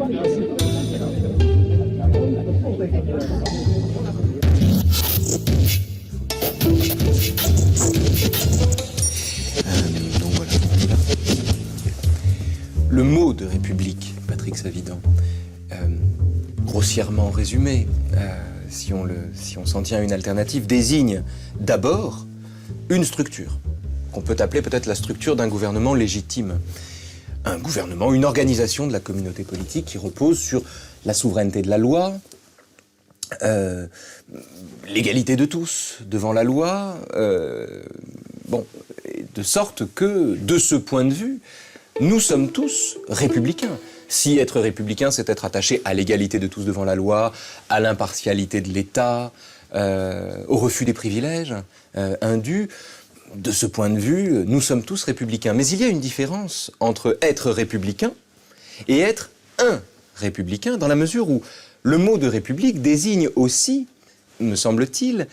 Donc voilà, on y va. Le mot de République, Patrick Savidan, grossièrement résumé, si on s'en tient à une alternative, désigne d'abord une structure, qu'on peut appeler peut-être la structure d'un gouvernement légitime. Un gouvernement, une organisation de la communauté politique qui repose sur la souveraineté de la loi, l'égalité de tous devant la loi, de sorte que, de ce point de vue, nous sommes tous républicains. Si être républicain, c'est être attaché à l'égalité de tous devant la loi, à l'impartialité de l'État, au refus des privilèges indus, de ce point de vue, nous sommes tous républicains. Mais il y a une différence entre être républicain et être un républicain, dans la mesure où le mot de république désigne aussi, me semble-t-il,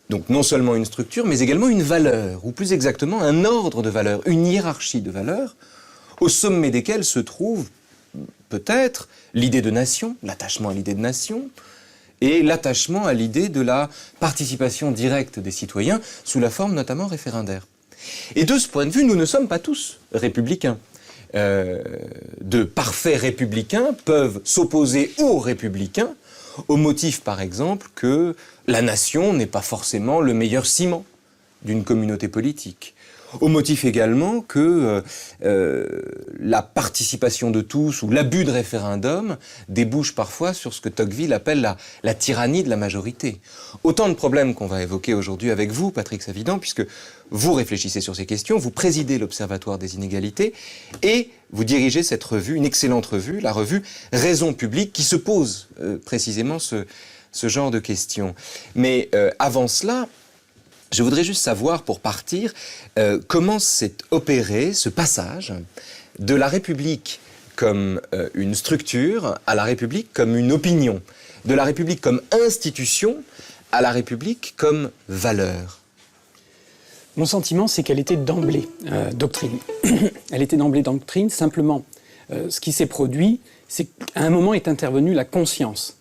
donc non seulement une structure, mais également une valeur, ou plus exactement un ordre de valeurs, une hiérarchie de valeurs, au sommet desquelles se trouve peut-être l'idée de nation, l'attachement à l'idée de nation, et l'attachement à l'idée de la participation directe des citoyens, sous la forme notamment référendaire. Et de ce point de vue, nous ne sommes pas tous républicains. De parfaits républicains peuvent s'opposer aux républicains, au motif par exemple que la nation n'est pas forcément le meilleur ciment d'une communauté politique. Au motif également que la participation de tous ou l'abus de référendum débouche parfois sur ce que Tocqueville appelle la tyrannie de la majorité. Autant de problèmes qu'on va évoquer aujourd'hui avec vous, Patrick Savidan, puisque vous réfléchissez sur ces questions, vous présidez l'Observatoire des inégalités et vous dirigez cette revue, une excellente revue, la revue Raison publique, qui se pose précisément ce genre de questions. Mais avant cela, je voudrais juste savoir, pour partir, comment s'est opéré ce passage de la République comme une structure à la République comme une opinion, de la République comme institution à la République comme valeur. Mon sentiment, c'est qu'elle était d'emblée doctrine. Elle était d'emblée doctrine, simplement, ce qui s'est produit, c'est qu'à un moment est intervenue la conscience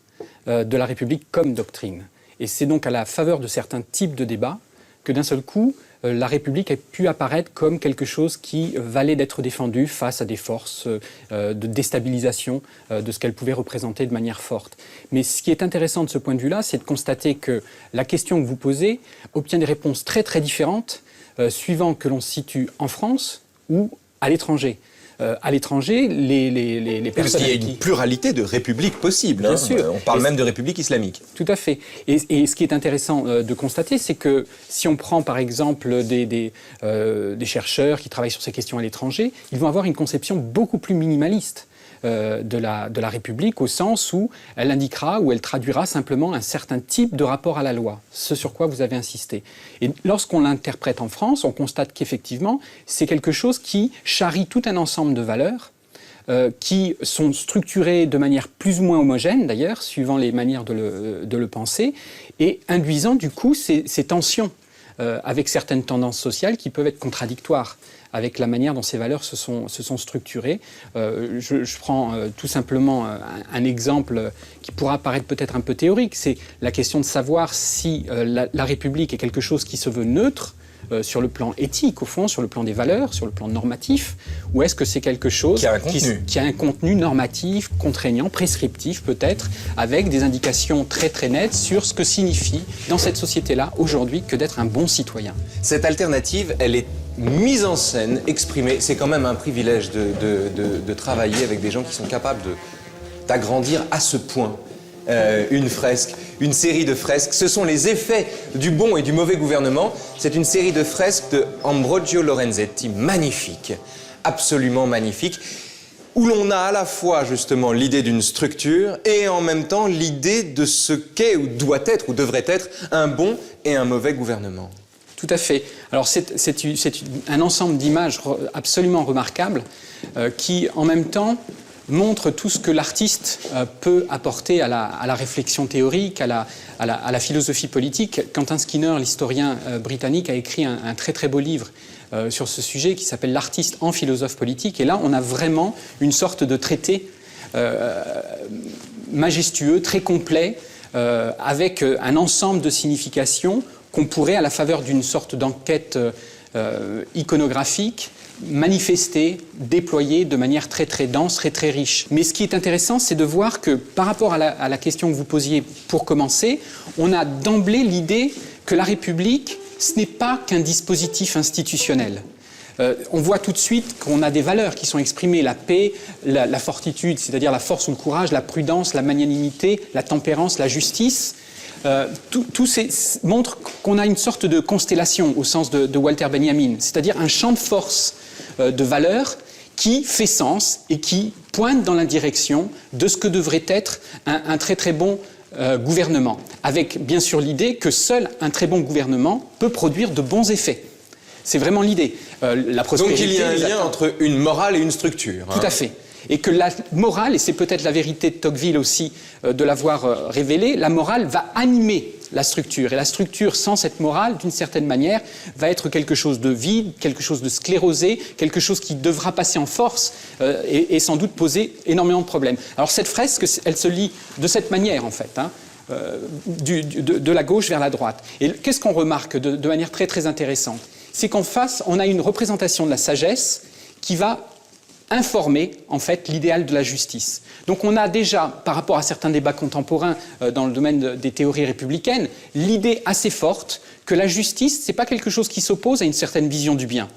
de la République comme doctrine. Et c'est donc à la faveur de certains types de débats que d'un seul coup, la République a pu apparaître comme quelque chose qui valait d'être défendu face à des forces de déstabilisation de ce qu'elle pouvait représenter de manière forte. Mais ce qui est intéressant de ce point de vue-là, c'est de constater que la question que vous posez obtient des réponses très très différentes suivant que l'on se situe en France ou à l'étranger. À l'étranger, les personnes... Parce qu'il y a une pluralité de républiques possibles. Bien sûr. On parle même de république islamique. Tout à fait. Et ce qui est intéressant de constater, c'est que si on prend par exemple des chercheurs qui travaillent sur ces questions à l'étranger, ils vont avoir une conception beaucoup plus minimaliste de la République, au sens où elle indiquera ou elle traduira simplement un certain type de rapport à la loi, ce sur quoi vous avez insisté. Et lorsqu'on l'interprète en France, on constate qu'effectivement, c'est quelque chose qui charrie tout un ensemble de valeurs qui sont structurées de manière plus ou moins homogène, d'ailleurs, suivant les manières de le penser, et induisant du coup ces tensions avec certaines tendances sociales qui peuvent être contradictoires avec la manière dont ces valeurs se sont structurées. Je prends tout simplement un exemple qui pourra paraître peut-être un peu théorique, c'est la question de savoir si la République est quelque chose qui se veut neutre, sur le plan éthique, au fond, sur le plan des valeurs, sur le plan normatif, ou est-ce que c'est quelque chose qui a un contenu normatif, contraignant, prescriptif peut-être, avec des indications très très nettes sur ce que signifie dans cette société-là, aujourd'hui, que d'être un bon citoyen. Cette alternative, elle est mise en scène, exprimée. C'est quand même un privilège de travailler avec des gens qui sont capables d'agrandir à ce point une fresque, une série de fresques. Ce sont les effets du bon et du mauvais gouvernement. C'est une série de fresques de Ambrogio Lorenzetti, magnifique, absolument magnifique, où l'on a à la fois justement l'idée d'une structure et en même temps l'idée de ce qu'est ou doit être ou devrait être un bon et un mauvais gouvernement. Tout à fait. Alors c'est un ensemble d'images absolument remarquables qui en même temps montre tout ce que l'artiste peut apporter à la réflexion théorique, à la philosophie politique. Quentin Skinner, l'historien britannique, a écrit un très très beau livre sur ce sujet qui s'appelle « L'artiste en philosophe politique ». Et là, on a vraiment une sorte de traité majestueux, très complet, avec un ensemble de significations qu'on pourrait, à la faveur d'une sorte d'enquête iconographique, manifester, déployer de manière très très dense, très très riche. Mais ce qui est intéressant, c'est de voir que par rapport à la question que vous posiez pour commencer, on a d'emblée l'idée que la République, ce n'est pas qu'un dispositif institutionnel. On voit tout de suite qu'on a des valeurs qui sont exprimées, la paix, la fortitude, c'est-à-dire la force ou le courage, la prudence, la magnanimité, la tempérance, la justice. Tout montre qu'on a une sorte de constellation au sens de Walter Benjamin, c'est-à-dire un champ de force de valeurs qui fait sens et qui pointe dans la direction de ce que devrait être un très très bon gouvernement, avec bien sûr l'idée que seul un très bon gouvernement peut produire de bons effets. C'est vraiment l'idée. La prospérité. Donc il y a un lien entre une morale et une structure. Tout à fait. Et que la morale, et c'est peut-être la vérité de Tocqueville aussi de l'avoir révélé, la morale va animer la structure. Et la structure, sans cette morale, d'une certaine manière, va être quelque chose de vide, quelque chose de sclérosé, quelque chose qui devra passer en force et sans doute poser énormément de problèmes. Alors cette fresque, elle se lit de cette manière, en fait, de la gauche vers la droite. Et qu'est-ce qu'on remarque de manière très très intéressante? C'est qu'en face, on a une représentation de la sagesse qui va informer, en fait, l'idéal de la justice. Donc on a déjà, par rapport à certains débats contemporains dans le domaine des théories républicaines, l'idée assez forte que la justice, ce n'est pas quelque chose qui s'oppose à une certaine vision du bien.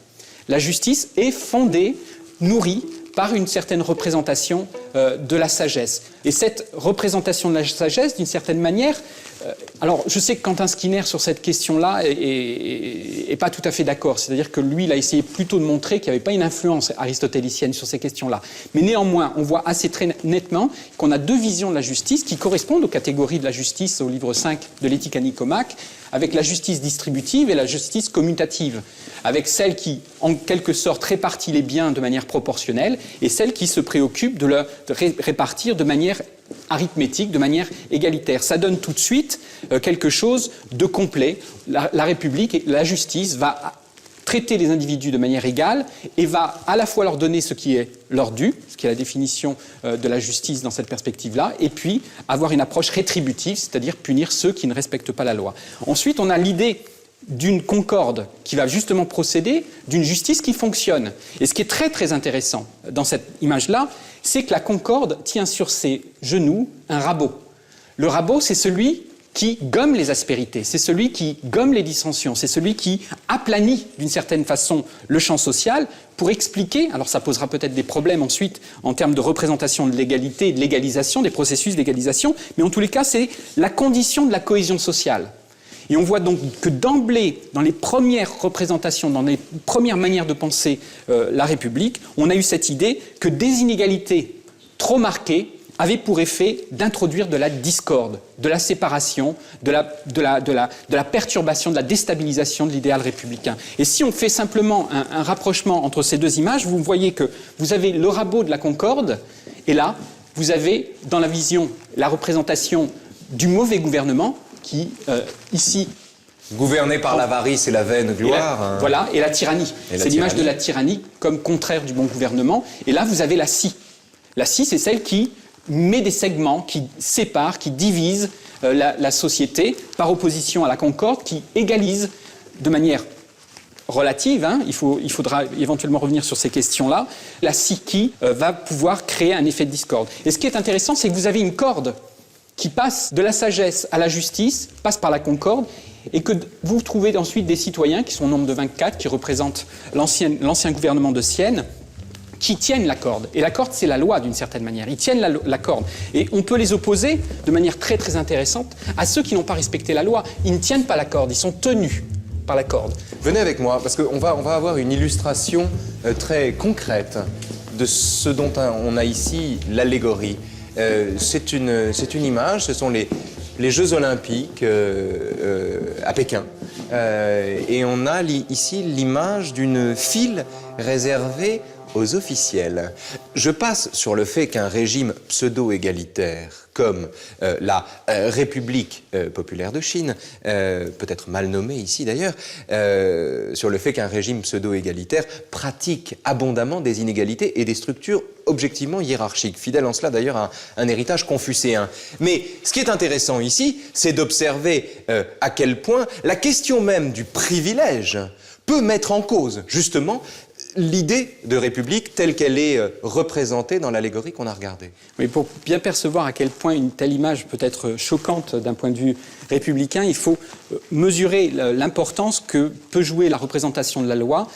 La justice est fondée, nourrie par une certaine représentation de la sagesse. Et cette représentation de la sagesse, d'une certaine manière, alors je sais que Quentin Skinner, sur cette question-là, est pas tout à fait d'accord. C'est-à-dire que lui, il a essayé plutôt de montrer qu'il n'y avait pas une influence aristotélicienne sur ces questions-là. Mais néanmoins, on voit assez très nettement qu'on a deux visions de la justice qui correspondent aux catégories de la justice au livre 5 de l'éthique à Nicomaque, avec la justice distributive et la justice commutative, avec celle qui, en quelque sorte, répartit les biens de manière proportionnelle et celle qui se préoccupe de le répartir de manière arithmétique, de manière égalitaire. Ça donne tout de suite quelque chose de complet. La République, la justice va traiter les individus de manière égale et va à la fois leur donner ce qui est leur dû, ce qui est la définition de la justice dans cette perspective-là, et puis avoir une approche rétributive, c'est-à-dire punir ceux qui ne respectent pas la loi. Ensuite, on a l'idée d'une concorde qui va justement procéder d'une justice qui fonctionne. Et ce qui est très très intéressant dans cette image-là, c'est que la concorde tient sur ses genoux un rabot. Le rabot, c'est celui qui gomme les aspérités, c'est celui qui gomme les dissensions, c'est celui qui aplanit d'une certaine façon le champ social pour expliquer, alors ça posera peut-être des problèmes ensuite en termes de représentation de l'égalité et de l'égalisation, des processus d'égalisation, mais en tous les cas, c'est la condition de la cohésion sociale. Et on voit donc que d'emblée, dans les premières représentations, dans les premières manières de penser la République, on a eu cette idée que des inégalités trop marquées avaient pour effet d'introduire de la discorde, de la séparation, de la perturbation, de la déstabilisation de l'idéal républicain. Et si on fait simplement un rapprochement entre ces deux images, vous voyez que vous avez le rabot de la concorde, et là, vous avez dans la vision la représentation du mauvais gouvernement, qui, ici... Gouverné par l'avarice et la vaine gloire. Voilà, et la tyrannie. C'est l'image de la tyrannie comme contraire du bon gouvernement. Et là, vous avez la scie. La scie, c'est celle qui met des segments, qui sépare, qui divise la société, par opposition à la concorde, qui égalise de manière relative, il faudra éventuellement revenir sur ces questions-là, la scie qui va pouvoir créer un effet de discorde. Et ce qui est intéressant, c'est que vous avez une corde qui passe de la sagesse à la justice, passe par la concorde, et que vous trouvez ensuite des citoyens, qui sont au nombre de 24, qui représentent l'ancien gouvernement de Sienne, qui tiennent la corde. Et la corde, c'est la loi, d'une certaine manière. Ils tiennent la corde. Et on peut les opposer, de manière très très intéressante, à ceux qui n'ont pas respecté la loi. Ils ne tiennent pas la corde, ils sont tenus par la corde. Venez avec moi, parce qu'on va avoir une illustration très concrète de ce dont on a ici l'allégorie. C'est une image, ce sont les Jeux Olympiques à Pékin. Et on a ici l'image d'une file réservée aux officiels. Je passe sur le fait qu'un régime pseudo-égalitaire comme la République populaire de Chine, peut-être mal nommée ici d'ailleurs, sur le fait qu'un régime pseudo-égalitaire pratique abondamment des inégalités et des structures objectivement hiérarchiques, fidèle en cela d'ailleurs à un héritage confucéen. Mais ce qui est intéressant ici, c'est d'observer à quel point la question même du privilège peut mettre en cause justement l'idée de république telle qu'elle est représentée dans l'allégorie qu'on a regardée. Mais pour bien percevoir à quel point une telle image peut être choquante d'un point de vue républicain, il faut mesurer l'importance que peut jouer la représentation de la loi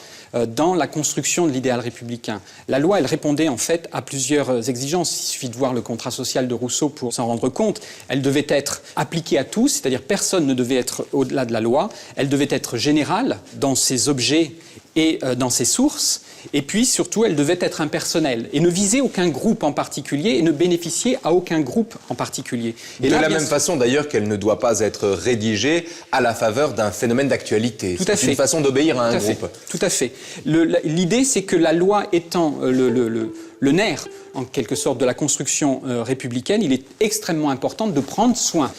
dans la construction de l'idéal républicain. La loi, elle répondait en fait à plusieurs exigences. Il suffit de voir le contrat social de Rousseau pour s'en rendre compte. Elle devait être appliquée à tous, c'est-à-dire personne ne devait être au-delà de la loi. Elle devait être générale dans ses objets et dans ses sources. Et puis surtout, elle devait être impersonnelle et ne viser aucun groupe en particulier et ne bénéficier à aucun groupe en particulier. Et de la même façon d'ailleurs qu'elle ne doit pas être rédigée à la faveur d'un phénomène d'actualité. C'est une façon d'obéir à un groupe. Tout à fait. L'idée, c'est que la loi étant le nerf, en quelque sorte, de la construction républicaine, il est extrêmement important de prendre soin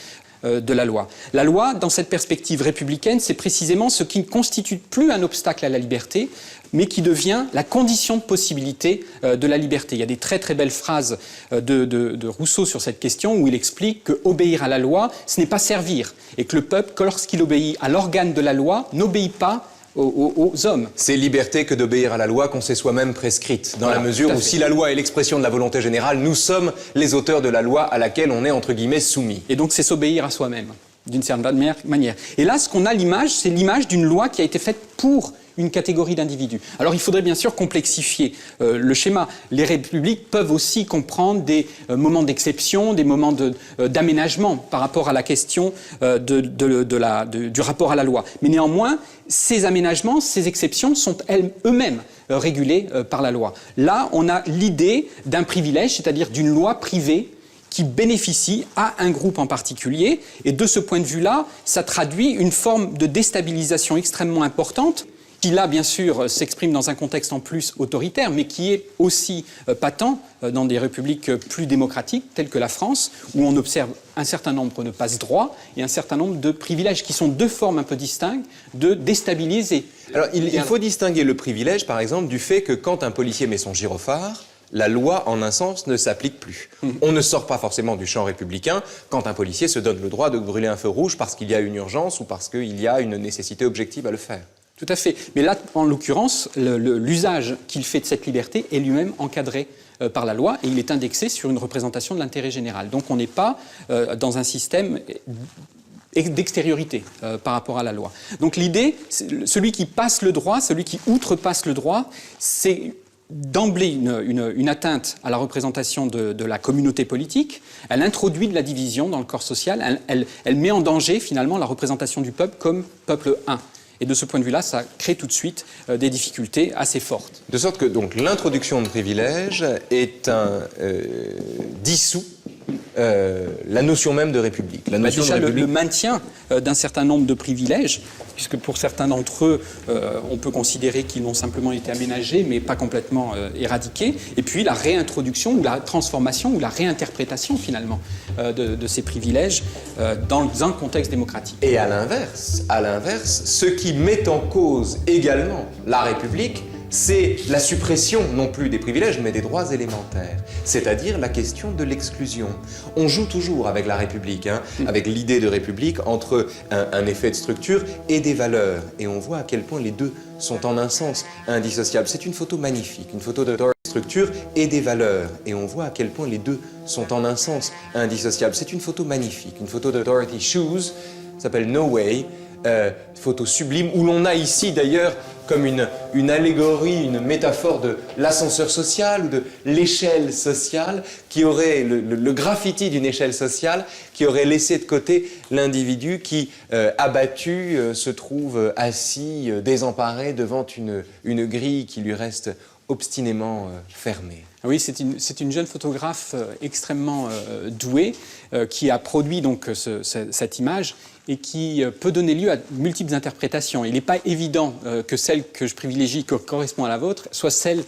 de la loi. La loi, dans cette perspective républicaine, c'est précisément ce qui ne constitue plus un obstacle à la liberté, mais qui devient la condition de possibilité de la liberté. Il y a des très très belles phrases de Rousseau sur cette question où il explique que obéir à la loi, ce n'est pas servir, et que le peuple, lorsqu'il obéit à l'organe de la loi, n'obéit pas aux hommes. C'est liberté que d'obéir à la loi qu'on s'est soi-même prescrite, dans la mesure où si la loi est l'expression de la volonté générale, nous sommes les auteurs de la loi à laquelle on est entre guillemets soumis. Et donc c'est s'obéir à soi-même, d'une certaine manière. Et là, ce qu'on a l'image, c'est l'image d'une loi qui a été faite pour une catégorie d'individus. Alors il faudrait bien sûr complexifier le schéma. Les républiques peuvent aussi comprendre des moments d'exception, des moments d'aménagement par rapport à la question du rapport à la loi. Mais néanmoins, ces aménagements, ces exceptions sont eux-mêmes régulés par la loi. Là, on a l'idée d'un privilège, c'est-à-dire d'une loi privée qui bénéficie à un groupe en particulier. Et de ce point de vue-là, ça traduit une forme de déstabilisation extrêmement importante qui là, bien sûr, s'exprime dans un contexte en plus autoritaire, mais qui est aussi patent dans des républiques plus démocratiques, telles que la France, où on observe un certain nombre de passe-droits et un certain nombre de privilèges, qui sont deux formes un peu distinctes de déstabiliser. Alors, il faut distinguer le privilège, par exemple, du fait que quand un policier met son gyrophare, la loi, en un sens, ne s'applique plus. On ne sort pas forcément du champ républicain quand un policier se donne le droit de brûler un feu rouge parce qu'il y a une urgence ou parce qu'il y a une nécessité objective à le faire. Tout à fait. Mais là, en l'occurrence, l'usage qu'il fait de cette liberté est lui-même encadré par la loi et il est indexé sur une représentation de l'intérêt général. Donc on n'est pas dans un système d'extériorité par rapport à la loi. Donc l'idée, celui qui passe le droit, celui qui outrepasse le droit, c'est d'emblée une atteinte à la représentation de la communauté politique. Elle introduit de la division dans le corps social. Elle met en danger finalement la représentation du peuple comme peuple un. Et de ce point de vue-là, ça crée tout de suite des difficultés assez fortes. De sorte que donc l'introduction de privilèges est dissout la notion même de république. La notion déjà, de république... le maintien d'un certain nombre de privilèges, puisque pour certains d'entre eux, on peut considérer qu'ils ont simplement été aménagés, mais pas complètement éradiqués. Et puis la réintroduction, ou la transformation, ou la réinterprétation finalement de ces privilèges dans un contexte démocratique. Et à l'inverse, ce qui met en cause également la République, c'est la suppression non plus des privilèges, mais des droits élémentaires, c'est-à-dire la question de l'exclusion. On joue toujours avec la République, avec l'idée de République, entre un effet de structure et des valeurs. Et on voit à quel point les deux sont en un sens indissociables. C'est une photo magnifique, une photo de structure et des valeurs. Et on voit à quel point les deux sont en un sens indissociables. C'est une photo magnifique, une photo de Dorothy Shoes, s'appelle No Way, photo sublime, où l'on a ici d'ailleurs comme une allégorie, une métaphore de l'ascenseur social ou de l'échelle sociale, qui aurait le graffiti d'une échelle sociale qui aurait laissé de côté l'individu qui, abattu, se trouve assis, désemparé devant une grille qui lui reste obstinément fermée. Oui, c'est une jeune photographe extrêmement douée qui a produit donc cette image et qui peut donner lieu à multiples interprétations. Il n'est pas évident que celle que je privilégie, qui correspond à la vôtre, soit celle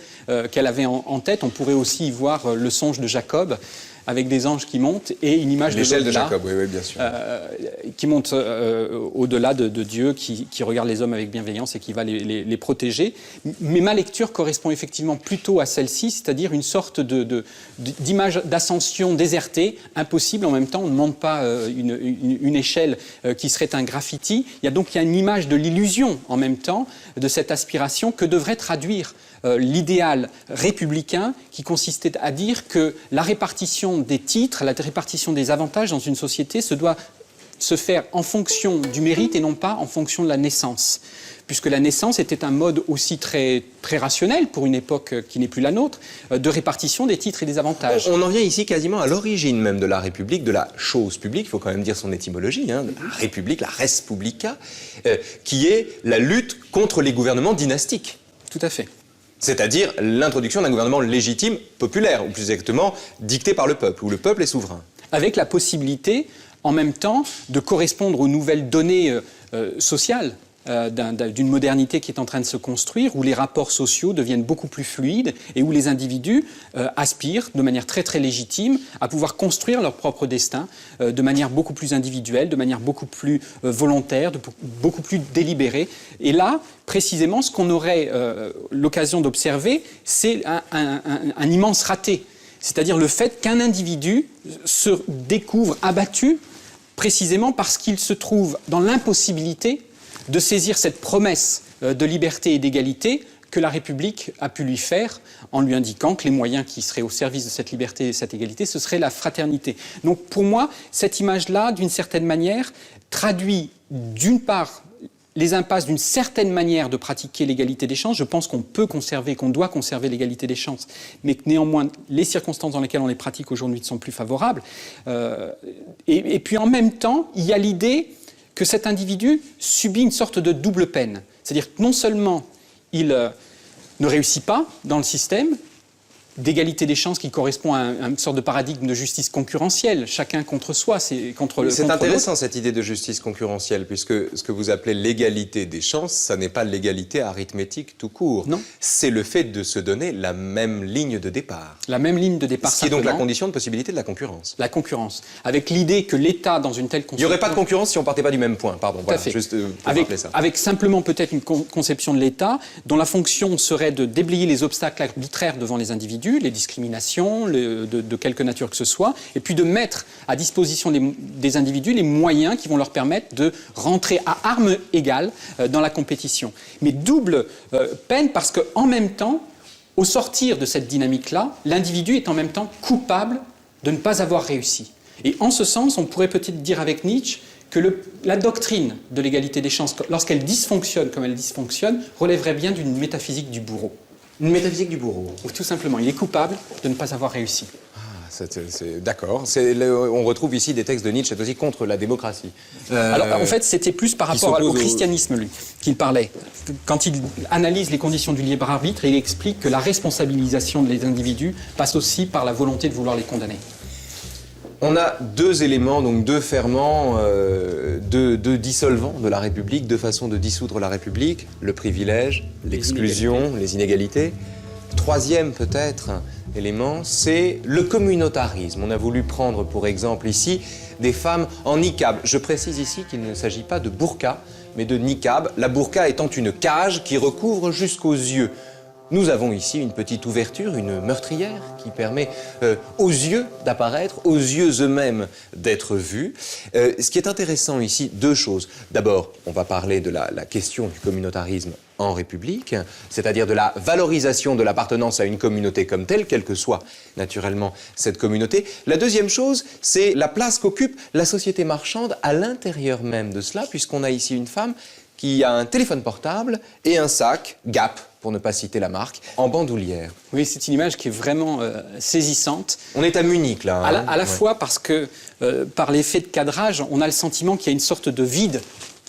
qu'elle avait en tête. On pourrait aussi y voir le songe de Jacob, avec des anges qui montent et une image l'échelle de Jacob, oui, bien sûr. Qui monte au-delà de Dieu, qui regarde les hommes avec bienveillance et qui va les protéger. Mais ma lecture correspond effectivement plutôt à celle-ci, c'est-à-dire une sorte d'image d'ascension désertée, impossible. En même temps, on ne monte pas une échelle qui serait un graffiti. Il y a une image de l'illusion en même temps, de cette aspiration que devrait traduire l'idéal républicain qui consistait à dire que la répartition des titres, la répartition des avantages dans une société doit se faire en fonction du mérite et non pas en fonction de la naissance. Puisque la naissance était un mode aussi très, très rationnel, pour une époque qui n'est plus la nôtre, de répartition des titres et des avantages. On en vient ici quasiment à l'origine même de la République, de la chose publique, il faut quand même dire son étymologie, de la République, la res publica, qui est la lutte contre les gouvernements dynastiques. Tout à fait. C'est-à-dire l'introduction d'un gouvernement légitime, populaire, ou plus exactement dicté par le peuple, où le peuple est souverain. Avec la possibilité, en même temps, de correspondre aux nouvelles données sociales d'une modernité qui est en train de se construire, où les rapports sociaux deviennent beaucoup plus fluides et où les individus aspirent de manière très très légitime à pouvoir construire leur propre destin de manière beaucoup plus individuelle, de manière beaucoup plus volontaire, beaucoup plus délibérée. Et là, précisément, ce qu'on aurait l'occasion d'observer, c'est un immense raté. C'est-à-dire le fait qu'un individu se découvre abattu précisément parce qu'il se trouve dans l'impossibilité de saisir cette promesse de liberté et d'égalité que la République a pu lui faire en lui indiquant que les moyens qui seraient au service de cette liberté et de cette égalité, ce serait la fraternité. Donc pour moi, cette image-là, d'une certaine manière, traduit d'une part les impasses d'une certaine manière de pratiquer l'égalité des chances. Je pense qu'on peut conserver, qu'on doit conserver l'égalité des chances, mais que néanmoins, les circonstances dans lesquelles on les pratique aujourd'hui ne sont plus favorables. Et puis en même temps, il y a l'idée que cet individu subit une sorte de double peine. C'est-à-dire que non seulement il ne réussit pas dans le système d'égalité des chances qui correspond à une sorte de paradigme de justice concurrentielle, chacun contre soi, c'est contre C'est intéressant cette idée de justice concurrentielle, puisque ce que vous appelez l'égalité des chances, ça n'est pas l'égalité arithmétique tout court. Non. C'est le fait de se donner la même ligne de départ. La même ligne de départ. Ce qui est donc la condition de possibilité de la concurrence. La concurrence. Avec l'idée que l'État, dans une telle conception... Il n'y aurait pas de concurrence si on ne partait pas du même point, pardon. Tout à fait. Juste pour rappeler ça. Avec simplement peut-être une conception de l'État dont la fonction serait de déblayer les obstacles arbitraires devant les individus, les discriminations, de quelque nature que ce soit, et puis de mettre à disposition des individus les moyens qui vont leur permettre de rentrer à armes égales dans la compétition. Mais double peine parce qu'en même temps, au sortir de cette dynamique-là, l'individu est en même temps coupable de ne pas avoir réussi. Et en ce sens, on pourrait peut-être dire avec Nietzsche que la doctrine de l'égalité des chances, lorsqu'elle dysfonctionne comme elle dysfonctionne, relèverait bien d'une métaphysique du bourreau. Une métaphysique du bourreau. Ou tout simplement, il est coupable de ne pas avoir réussi. D'accord. On retrouve ici des textes de Nietzsche, c'est aussi contre la démocratie. Alors, en fait, c'était plus par rapport au christianisme, lui, qu'il parlait. Quand il analyse les conditions du libre arbitre, il explique que la responsabilisation des individus passe aussi par la volonté de vouloir les condamner. On a deux éléments, donc deux ferments, deux dissolvants de la République, deux façons de dissoudre la République, le privilège, l'exclusion, les inégalités. Troisième peut-être élément, c'est le communautarisme. On a voulu prendre pour exemple ici des femmes en niqab. Je précise ici qu'il ne s'agit pas de burqa, mais de niqab, la burqa étant une cage qui recouvre jusqu'aux yeux. Nous avons ici une petite ouverture, une meurtrière qui permet aux yeux d'apparaître, aux yeux eux-mêmes d'être vus. Ce qui est intéressant ici, deux choses. D'abord, on va parler de la question du communautarisme en République, c'est-à-dire de la valorisation de l'appartenance à une communauté comme telle, quelle que soit naturellement cette communauté. La deuxième chose, c'est la place qu'occupe la société marchande à l'intérieur même de cela, puisqu'on a ici une femme qui a un téléphone portable et un sac Gap, pour ne pas citer la marque, en bandoulière. Oui, c'est une image qui est vraiment saisissante. On est à Munich, là. À la fois parce que, par l'effet de cadrage, on a le sentiment qu'il y a une sorte de vide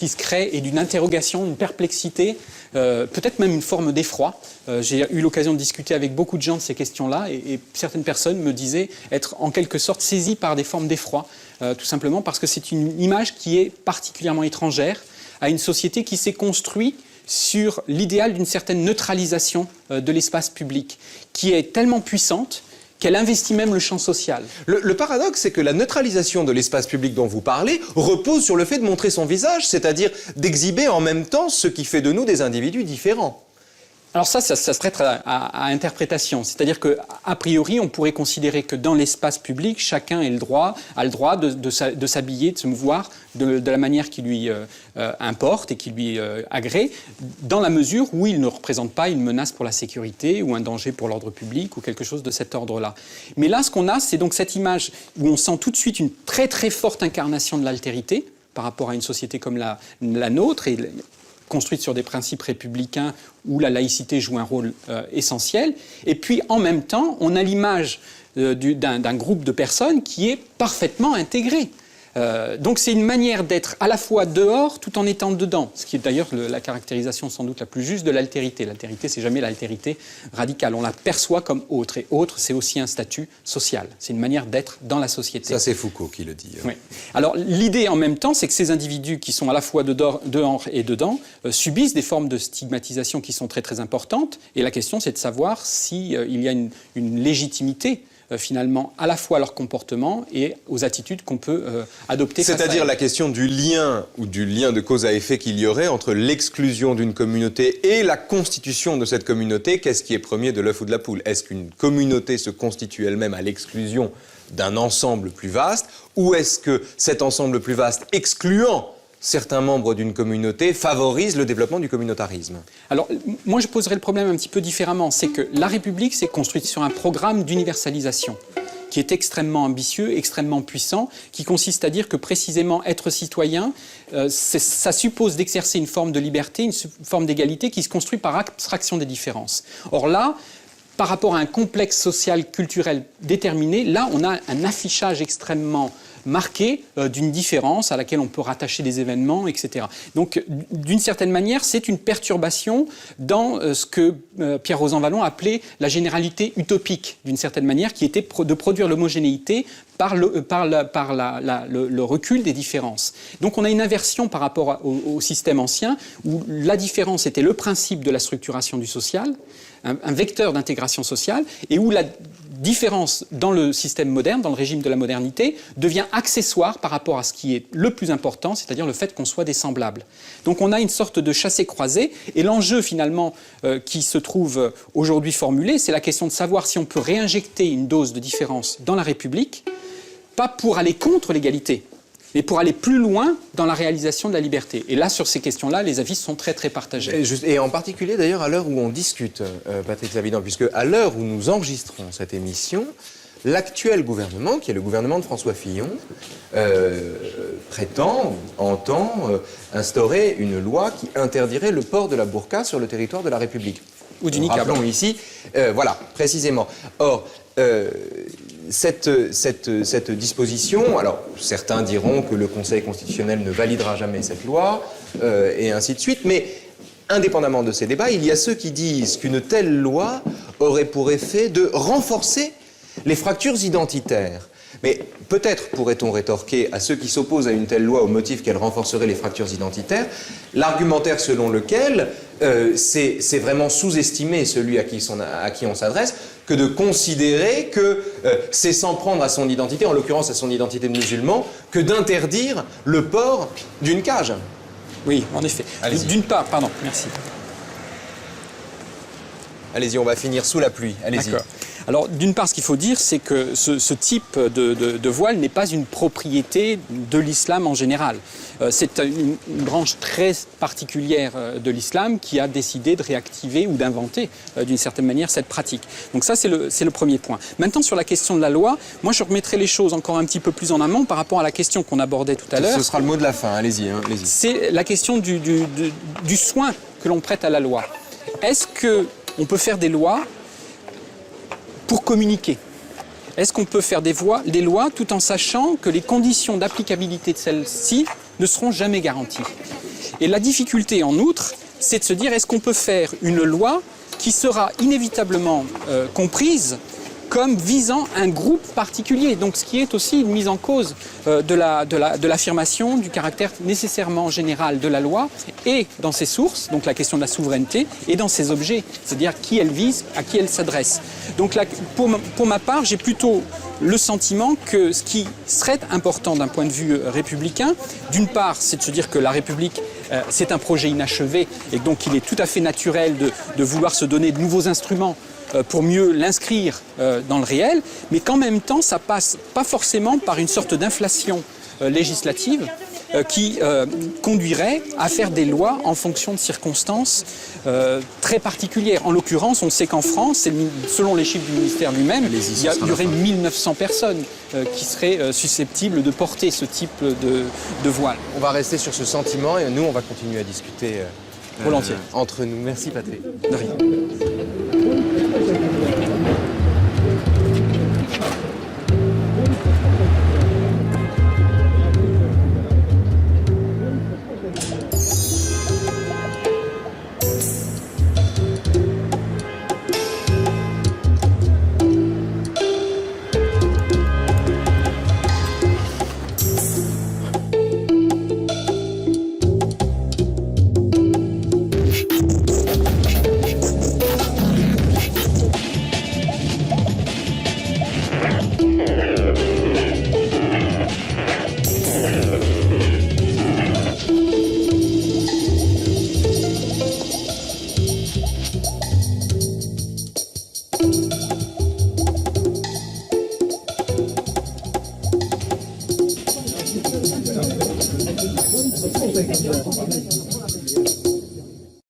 qui se crée et d'une interrogation, une perplexité, peut-être même une forme d'effroi. J'ai eu l'occasion de discuter avec beaucoup de gens de ces questions-là et certaines personnes me disaient être en quelque sorte saisies par des formes d'effroi, tout simplement parce que c'est une image qui est particulièrement étrangère à une société qui s'est construite sur l'idéal d'une certaine neutralisation de l'espace public, qui est tellement puissante qu'elle investit même le champ social. Le paradoxe, c'est que la neutralisation de l'espace public dont vous parlez repose sur le fait de montrer son visage, c'est-à-dire d'exhiber en même temps ce qui fait de nous des individus différents. Alors ça se prête à interprétation. C'est-à-dire qu'a priori, on pourrait considérer que dans l'espace public, chacun a le droit de s'habiller, de se mouvoir de la manière qui lui importe et qui lui agrée, dans la mesure où il ne représente pas une menace pour la sécurité ou un danger pour l'ordre public ou quelque chose de cet ordre-là. Mais là, ce qu'on a, c'est donc cette image où on sent tout de suite une très très forte incarnation de l'altérité par rapport à une société comme la nôtre et construite sur des principes républicains où la laïcité joue un rôle essentiel. Et puis, en même temps, on a l'image d'un groupe de personnes qui est parfaitement intégré. Donc c'est une manière d'être à la fois dehors tout en étant dedans, ce qui est d'ailleurs la caractérisation sans doute la plus juste de l'altérité. L'altérité, c'est jamais l'altérité radicale. On la perçoit comme autre, et autre, c'est aussi un statut social. C'est une manière d'être dans la société. Ça, c'est Foucault qui le dit. Oui. Alors l'idée en même temps, c'est que ces individus qui sont à la fois dehors et dedans subissent des formes de stigmatisation qui sont très très importantes, et la question c'est de savoir s'il y a une légitimité finalement à la fois à leur comportement et aux attitudes qu'on peut adopter. C'est-à-dire la question du lien ou du lien de cause à effet qu'il y aurait entre l'exclusion d'une communauté et la constitution de cette communauté. Qu'est-ce qui est premier, de l'œuf ou de la poule? Est-ce qu'une communauté se constitue elle-même à l'exclusion d'un ensemble plus vaste, ou est-ce que cet ensemble plus vaste, excluant certains membres d'une communauté, favorise le développement du communautarisme? Alors, moi, je poserais le problème un petit peu différemment. C'est que la République s'est construite sur un programme d'universalisation qui est extrêmement ambitieux, extrêmement puissant, qui consiste à dire que précisément être citoyen, ça suppose d'exercer une forme de liberté, une forme d'égalité qui se construit par abstraction des différences. Or là, par rapport à un complexe social, culturel déterminé, là, on a un affichage extrêmement marqué d'une différence à laquelle on peut rattacher des événements, etc. Donc, d'une certaine manière, c'est une perturbation dans ce que Pierre Rosanvallon appelait la généralité utopique, d'une certaine manière, qui était de produire l'homogénéité par le recul des différences. Donc on a une inversion par rapport au système ancien, où la différence était le principe de la structuration du social, un vecteur d'intégration sociale, et où la différence dans le système moderne, dans le régime de la modernité, devient accessoire par rapport à ce qui est le plus important, c'est-à-dire le fait qu'on soit des semblables. Donc on a une sorte de chassé-croisé, et l'enjeu finalement qui se trouve aujourd'hui formulé, c'est la question de savoir si on peut réinjecter une dose de différence dans la République, pas pour aller contre l'égalité, mais pour aller plus loin dans la réalisation de la liberté. Et là, sur ces questions-là, les avis sont très, très partagés. Et en particulier, d'ailleurs, à l'heure où on discute, Patrick Zavidan, puisque à l'heure où nous enregistrons cette émission, l'actuel gouvernement, qui est le gouvernement de François Fillon, entend instaurer une loi qui interdirait le port de la burqa sur le territoire de la République. Ou du niqab. Rappelons ici, voilà, précisément. Or, cette disposition, alors certains diront que le Conseil constitutionnel ne validera jamais cette loi, et ainsi de suite, mais indépendamment de ces débats, il y a ceux qui disent qu'une telle loi aurait pour effet de renforcer les fractures identitaires. Mais peut-être pourrait-on rétorquer à ceux qui s'opposent à une telle loi au motif qu'elle renforcerait les fractures identitaires, l'argumentaire selon lequel c'est vraiment sous-estimer celui à qui on s'adresse, que de considérer que c'est s'en prendre à son identité, en l'occurrence à son identité de musulman, que d'interdire le port d'une cage. Oui, en effet. D'une part, pardon, merci. Allez-y, on va finir sous la pluie. Allez-y. D'accord. Alors, d'une part, ce qu'il faut dire, c'est que ce type de voile n'est pas une propriété de l'islam en général. C'est une branche très particulière de l'islam qui a décidé de réactiver ou d'inventer, d'une certaine manière, cette pratique. Donc ça, c'est le premier point. Maintenant, sur la question de la loi, moi, je remettrai les choses encore un petit peu plus en amont par rapport à la question qu'on abordait tout à l'heure. Ce sera le mot de la fin. Allez-y. Allez-y. C'est la question du soin que l'on prête à la loi. Est-ce qu'on peut faire des lois pour communiquer? Est-ce qu'on peut faire des lois tout en sachant que les conditions d'applicabilité de celles-ci ne seront jamais garanties? Et la difficulté, en outre, c'est de se dire, est-ce qu'on peut faire une loi qui sera inévitablement comprise comme visant un groupe particulier, donc ce qui est aussi une mise en cause de l'affirmation du caractère nécessairement général de la loi, et dans ses sources, donc la question de la souveraineté, et dans ses objets, c'est-à-dire qui elle vise, à qui elle s'adresse. Donc là, pour ma part, j'ai plutôt le sentiment que ce qui serait important d'un point de vue républicain, d'une part, c'est de se dire que la République, c'est un projet inachevé, et donc il est tout à fait naturel de vouloir se donner de nouveaux instruments pour mieux l'inscrire dans le réel, mais qu'en même temps, ça passe pas forcément par une sorte d'inflation législative qui conduirait à faire des lois en fonction de circonstances très particulières. En l'occurrence, on sait qu'en France, selon les chiffres du ministère lui-même, il y aurait 1900 personnes qui seraient susceptibles de porter ce type de voile. On va rester sur ce sentiment et nous, on va continuer à discuter volontiers entre nous. Merci, Patrick. De rien.